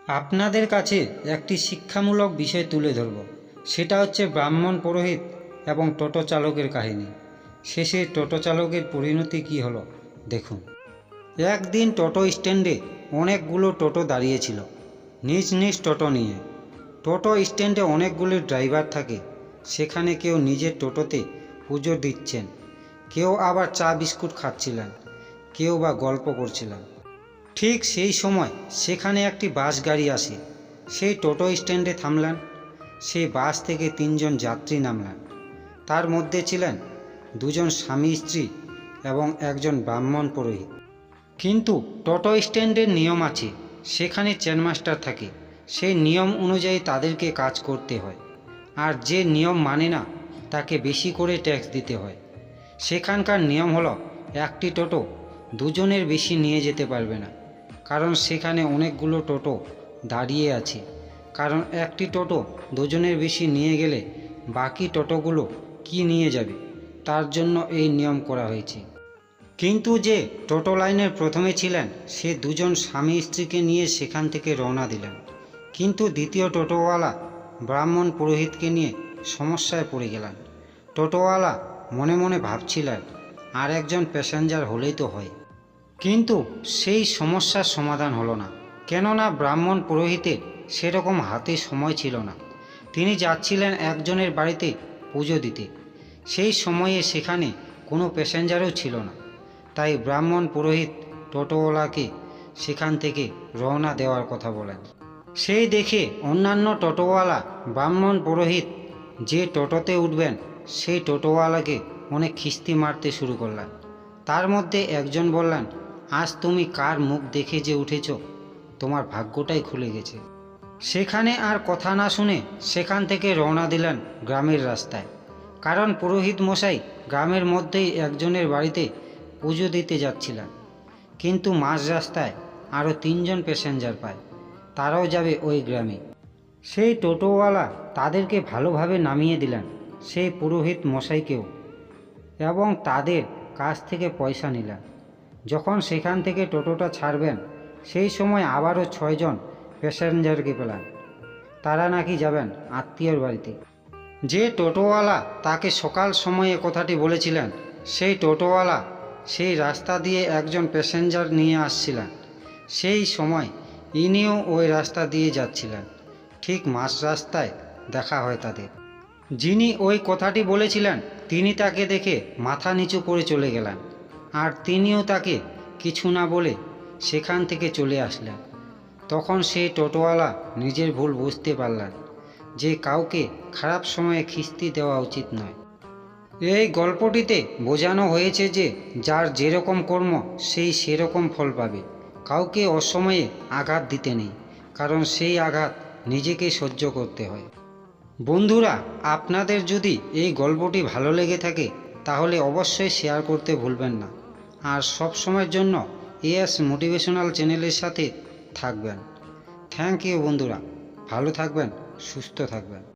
আপনাদের কাছে একটি শিক্ষামূলক বিষয় তুলে ধরব। সেটা হচ্ছে ব্রাহ্মণ পুরোহিত এবং টোটো চালকের কাহিনী। শেষে টোটো চালকের পরিণতি কী হলো দেখুন। একদিন টোটো স্ট্যান্ডে অনেকগুলো টোটো দাঁড়িয়েছিল নিজ নিজ টোটো নিয়ে। টোটো স্ট্যান্ডে অনেকগুলি ড্রাইভার থাকে। সেখানে কেউ নিজের টোটোতে পুজো দিচ্ছেন, কেউ আবার চা বিস্কুট খাচ্ছিলেন, কেউ বা গল্প করছিলেন। ঠিক সেই সময় সেখানে একটি বাস গাড়ি আসে। সেই টোটো স্ট্যান্ডে থামলেন। সেই বাস থেকে তিনজন যাত্রী নামলেন। তার মধ্যে ছিলেন দুজন স্বামী স্ত্রী এবং একজন ব্রাহ্মণ পুরোহিত। কিন্তু টোটো স্ট্যান্ডের নিয়ম আছে, সেখানে চেনমাস্টার থাকে। সেই নিয়ম অনুযায়ী তাদেরকে কাজ করতে হয়, আর যে নিয়ম মানে না তাকে বেশি করে ট্যাক্স দিতে হয়। সেখানকার নিয়ম হলো একটি টোটো দুজনের বেশি নিয়ে যেতে পারবে না, কারণ সেখানে অনেকগুলো টোটো দাঁড়িয়ে আছে। কারণ একটি টোটো দুজনের বেশি নিয়ে গেলে বাকি টোটোগুলো কি নিয়ে যাবে, তার জন্য এই নিয়ম করা হয়েছে। কিন্তু যে টোটো লাইনের প্রথমে ছিলেন সে দুজন স্বামী স্ত্রীকে নিয়ে সেখান থেকে রওনা দিলেন। কিন্তু দ্বিতীয় টোটোওয়ালা ব্রাহ্মণ পুরোহিতকে নিয়ে সমস্যায় পড়ে গেলেন। টোটোওয়ালা মনে মনে ভাবছিলেন আর একজন প্যাসেঞ্জার হলেই তো হয়। কিন্তু সেই সমস্যার সমাধান হলো না, কেননা ব্রাহ্মণ পুরোহিতের সেরকম হাতে সময় ছিল না। তিনি যাচ্ছিলেন একজনের বাড়িতে পুজো দিতে। সেই সময়ে সেখানে কোনো প্যাসেঞ্জারও ছিল না। তাই ব্রাহ্মণ পুরোহিত টোটোওয়ালাকে সেখান থেকে রওনা দেওয়ার কথা বলেন। সেই দেখে অন্যান্য টোটোওয়ালা ব্রাহ্মণ পুরোহিত যে টোটোতে উঠবেন সেই টোটোওয়ালাকে অনেক খিস্তি মারতে শুরু করলেন। তার মধ্যে একজন বললেন, আজ তুমি কার মুখ দেখে যে উঠেছ, তোমার ভাগ্যটাই খুলে গেছে। সেখানে আর কথা না শুনে সেখান থেকে রওনা দিলেন গ্রামের রাস্তায়। কারণ পুরোহিত মশাই গ্রামের মধ্যেই একজনের বাড়িতে পুজো দিতে যাচ্ছিলেন। কিন্তু মাঝ রাস্তায় আরও তিনজন প্যাসেঞ্জার পায়, তারাও যাবে ওই গ্রামে। সেই টোটোওয়ালা তাদেরকে ভালোভাবে নামিয়ে দিলেন, সেই পুরোহিত মশাইকেও, এবং তাদের কাছ থেকে পয়সা নিলেন। যখন সেখান থেকে টোটোটা ছাড়বেন সেই সময় আবারও 6 জন প্যাসেঞ্জারকে পেলেন। তারা নাকি যাবেন আত্মীয়র বাড়িতে। যে টোটোওয়ালা তাকে সকাল সময়ে কথাটি বলেছিলেন সেই টোটোওয়ালা সেই রাস্তা দিয়ে একজন প্যাসেঞ্জার নিয়ে আসছিলেন। সেই সময় ইনিও ওই রাস্তা দিয়ে যাচ্ছিলেন। ঠিক মাঝ রাস্তায় দেখা হয় তাদের। যিনি ওই কথাটি বলেছিলেন তিনি তাকে দেখে মাথা নিচু করে চলে গেলেন, আর তিনিও তাকে কিছু না বলে সেখান থেকে চলে আসলেন। তখন সেই টোটোওয়ালা নিজের ভুল বুঝতে পারলেন যে কাউকে খারাপ সময়ে খিস্তি দেওয়া উচিত নয়। এই গল্পটিতে বোঝানো হয়েছে যে যার যেরকম কর্ম সেই সেরকম ফল পাবে। কাউকে অসময়ে আঘাত দিতে নেই, কারণ সেই আঘাত নিজেকে সহ্য করতে হয়। বন্ধুরা, আপনাদের যদি এই গল্পটি ভালো লেগে থাকে তাহলে অবশ্যই শেয়ার করতে ভুলবেন না। আর সব সময়ের জন্য এস মোটিভেশনাল চ্যানেলের সাথে থাকবেন। থ্যাংক ইউ বন্ধুরা, ভালো থাকবেন, সুস্থ থাকবেন।